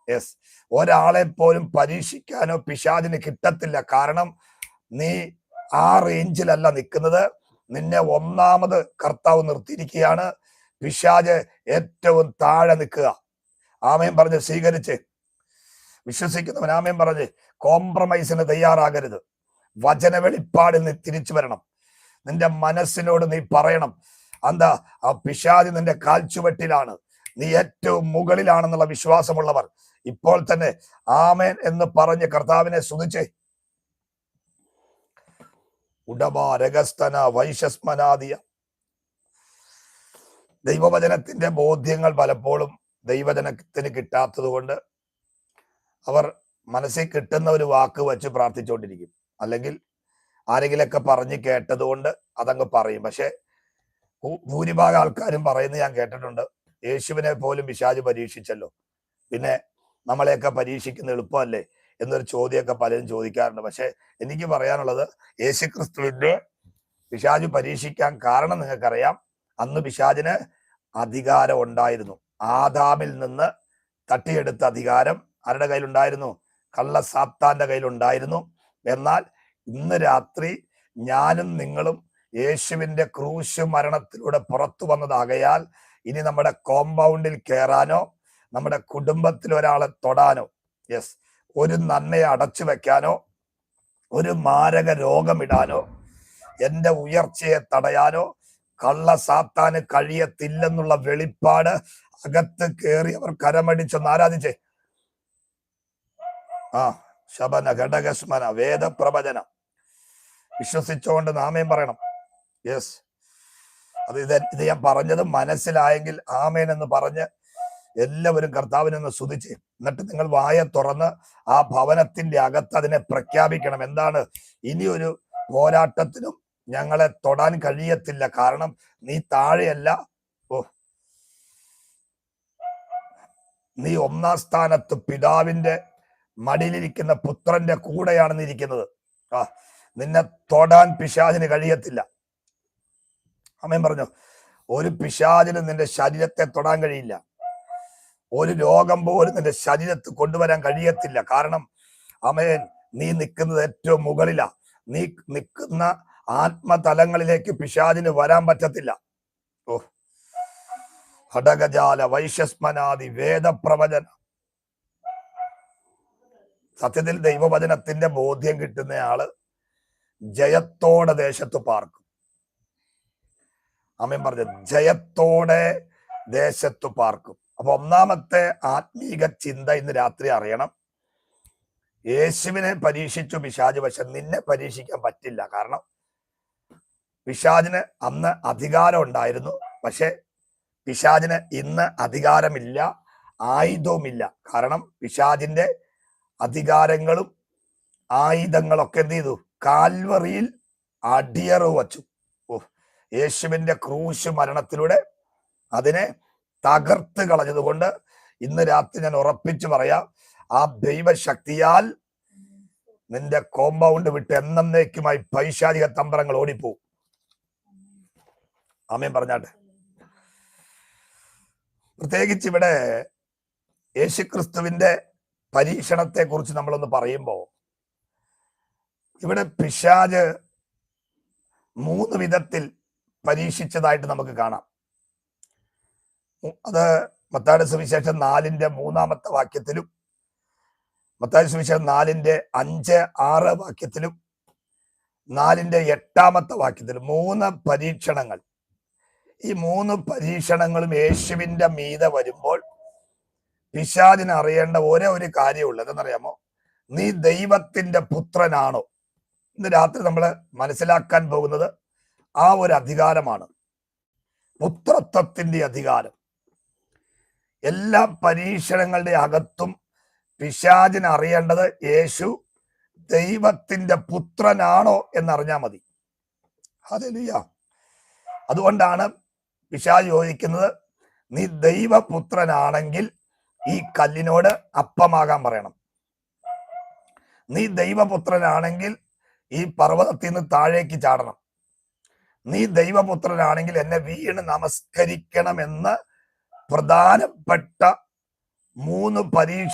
Yes, ഒരാളെ പോലും പരീക്ഷിക്കാനോ പിശാചിന് കിട്ടത്തില്ല. കാരണം നീ ആ റേഞ്ചിലല്ല നിൽക്കുന്നത്. നിന്നെ ഒന്നാമത് കർത്താവ് നിർത്തിയിരിക്കുകയാണ്. പിശാച് ഏറ്റവും താഴെ നിൽക്കുക. ആമേൻ പറഞ്ഞ് സ്വീകരിച്ച് വിശ്വസിക്കുന്നവൻ ആമേൻ പറഞ്ഞ് കോംപ്രമൈസിന് തയ്യാറാകരുത്. വചന വെളിപ്പാടിൽ നീ തിരിച്ചു വരണം. നിന്റെ മനസ്സിനോട് നീ പറയണം, എന്താ ആ പിശാച് നിന്റെ കാൽച്ചുവട്ടിലാണ്, നീ ഏറ്റവും മുകളിലാണെന്നുള്ള വിശ്വാസമുള്ളവർ ഇപ്പോൾ തന്നെ ആമേൻ എന്ന് പറഞ്ഞ് കർത്താവിനെ സ്തുതിച്ചേ. ഉടമാരഗസ്തന വൈശസ്മനാദിയ. ദൈവവചനത്തിന്റെ ബോധ്യങ്ങൾ പലപ്പോഴും ദൈവജനത്തിന് കിട്ടാത്തത് കൊണ്ട് അവർ മനസ്സിൽ കിട്ടുന്ന ഒരു വാക്ക് വെച്ച് പ്രാർത്ഥിച്ചുകൊണ്ടിരിക്കും. അല്ലെങ്കിൽ ആരെങ്കിലൊക്കെ പറഞ്ഞ് കേട്ടത് കൊണ്ട് അതങ്ങ് പറയും. പക്ഷെ ഭൂരിഭാഗം ആൾക്കാരും പറയുന്നത് ഞാൻ കേട്ടിട്ടുണ്ട്, യേശുവിനെ പോലും പിശാച് പരീക്ഷിച്ചല്ലോ, പിന്നെ നമ്മളെയൊക്കെ പരീക്ഷിക്കുന്ന എളുപ്പമല്ലേ എന്നൊരു ചോദ്യമൊക്കെ പലരും ചോദിക്കാറുണ്ട്. പക്ഷെ എനിക്ക് പറയാനുള്ളത്, യേശുക്രിസ്തുവിന്റെ പിശാച് പരീക്ഷിക്കാൻ കാരണം നിങ്ങൾക്കറിയാം. അന്ന് പിശാചിന് അധികാരം ഉണ്ടായിരുന്നു. ആദാമിൽ നിന്ന് തട്ടിയെടുത്ത അധികാരം ആരുടെ കയ്യിലുണ്ടായിരുന്നു? കള്ള സാത്താന്റെ കയ്യിലുണ്ടായിരുന്നു. എന്നാൽ ഇന്ന് രാത്രി ഞാനും നിങ്ങളും യേശുവിന്റെ ക്രൂശ് മരണത്തിലൂടെ പുറത്തു വന്നതാകയാൽ ഇനി നമ്മുടെ കോമ്പൗണ്ടിൽ കയറാനോ നമ്മുടെ കുടുംബത്തിൽ ഒരാളെ തൊടാനോ, യെസ്, ഒരു നന്മയെ അടച്ചു വെക്കാനോ ഒരു മാരക രോഗമിടാനോ എന്റെ ഉയർച്ചയെ തടയാനോ കള്ള സാത്താന് കഴിയത്തില്ലെന്നുള്ള വെളിപ്പാട് അകത്ത് കയറി അവർ കരമടിച്ചൊന്ന് ആരാധിച്ചേ. ശബന ഘടകസ്മന വേദപ്രവചന വിശ്വസിച്ചുകൊണ്ട് നാമേൻ പറയണം. യെസ്, ഇത് ഞാൻ പറഞ്ഞത് മനസ്സിലായെങ്കിൽ ആമേൻ എന്ന് പറഞ്ഞ് എല്ലാവരും കർത്താവിനൊന്ന് സ്തുതിച്ച്, എന്നിട്ട് നിങ്ങൾ വായ തുറന്ന് ആ ഭവനത്തിന്റെ അകത്ത് അതിനെ പ്രഖ്യാപിക്കണം. എന്താണ്? ഇനിയൊരു പോരാട്ടത്തിനും ഞങ്ങളെ തൊടാൻ കഴിയത്തില്ല. കാരണം നീ താഴെയല്ല, നീ ഒന്നാം സ്ഥാനത്ത് പിതാവിന്റെ മടിയിലിരിക്കുന്ന പുത്രന്റെ കൂടെയാണ് നീ ഇരിക്കുന്നത്. നിന്നെ തൊടാൻ പിശാചിന് കഴിയത്തില്ല. ആമേൻ പറഞ്ഞു. ഒരു പിശാചിന് നിന്റെ ശരീരത്തെ തൊടാൻ കഴിയില്ല. ഒരു രോഗം പോലും നിന്റെ ശരീരത്തിൽ കൊണ്ടുവരാൻ കഴിയത്തില്ല. കാരണം ആമേൻ, നീ നിൽക്കുന്നത് ഏറ്റവും മുകളിലാ. നീ നിൽക്കുന്ന ആത്മതലങ്ങളിലേക്ക് പിശാചിന് വരാൻ പറ്റത്തില്ല. ഘടകജാല വൈശസ്മനാദി വേദപ്രവചന. സത്യത്തിൽ ദൈവവചനത്തിന്റെ ബോധ്യം കിട്ടുന്നയാള് ജയത്തോടെ ദേശത്ത് പാർക്കും. ആമേൻ പറഞ്ഞു, ജയത്തോടെ ദേശത്ത് പാർക്കും. അപ്പൊ ഒന്നാമത്തെ ആത്മീക ചിന്ത ഇന്ന് രാത്രി അറിയണം. യേശുവിനെ പരീക്ഷിച്ചു പിശാച്, പക്ഷെ നിന്നെ പരീക്ഷിക്കാൻ പറ്റില്ല. കാരണം പിശാചിന് അന്ന് അധികാരം ഉണ്ടായിരുന്നു, പക്ഷെ പിശാചിന് ഇന്ന് അധികാരമില്ല, ആയുധവുമില്ല. കാരണം പിശാചിന്റെ അധികാരങ്ങളും ആയുധങ്ങളൊക്കെ എന്ത് ചെയ്തു? കാൽവറിയിൽ അടിയറവ് വച്ചു. യേശുവിന്റെ ക്രൂശ് മരണത്തിലൂടെ അതിനെ തകർത്ത് കളഞ്ഞതുകൊണ്ട് ഇന്ന് രാത്രി ഞാൻ ഉറപ്പിച്ചു പറയാം, ആ ദൈവശക്തിയാൽ നിന്റെ കോമ്പൗണ്ട് വിട്ട് എന്നേക്കുമായി പൈശാചിക തന്ത്രങ്ങൾ ഓടിപ്പോവും. ആമേൻ പറഞ്ഞാട്ടെ. പ്രത്യേകിച്ച് ഇവിടെ യേശുക്രിസ്തുവിന്റെ പരീക്ഷണത്തെ കുറിച്ച് നമ്മളൊന്ന് പറയുമ്പോൾ, ഇവിടെ പിശാച് 3 വിധത്തിൽ പരീക്ഷിച്ചതായിട്ട് നമുക്ക് കാണാം. അത് മത്തായിയുടെ സുവിശേഷം 4:3 വാക്യത്തിലും മത്തായി സുവിശേഷം 4:5-6 വാക്യത്തിലും 4:8 വാക്യത്തിലും 3 പരീക്ഷണങ്ങൾ. ഈ 3 പരീക്ഷണങ്ങളും യേശുവിന്റെ മീതെ വരുമ്പോൾ പിശാചിന് അറിയേണ്ട ഒരേ ഒരു കാര്യമുള്ളൂ. എന്തെന്നറിയാമോ? നീ ദൈവത്തിന്റെ പുത്രനാണോ? ഇന്ന് രാത്രി നമ്മൾ മനസ്സിലാക്കാൻ പോകുന്നത് ആ ഒരു അധികാരമാണ്, പുത്രത്വത്തിന്റെ അധികാരം. എല്ലാ പരീക്ഷണങ്ങളുടെ അകത്തും പിശാചിന് അറിയേണ്ടത് യേശു ദൈവത്തിന്റെ പുത്രനാണോ എന്നറിഞ്ഞാൽ മതി. ഹല്ലേലൂയ. അതുകൊണ്ടാണ് പിശാച് ചോദിക്കുന്നത്, നീ ദൈവപുത്രനാണെങ്കിൽ ഈ കല്ലിനോട് അപ്പമാകാൻ പറയണം. നീ ദൈവപുത്രനാണെങ്കിൽ ഈ പർവ്വതത്തിൽ നിന്ന് താഴേക്ക് ചാടണം. നീ ദൈവപുത്രനാണെങ്കിൽ എന്നെ വീണ് നമസ്കരിക്കണമെന്ന് പ്രധാനപ്പെട്ട 3 പരീക്ഷ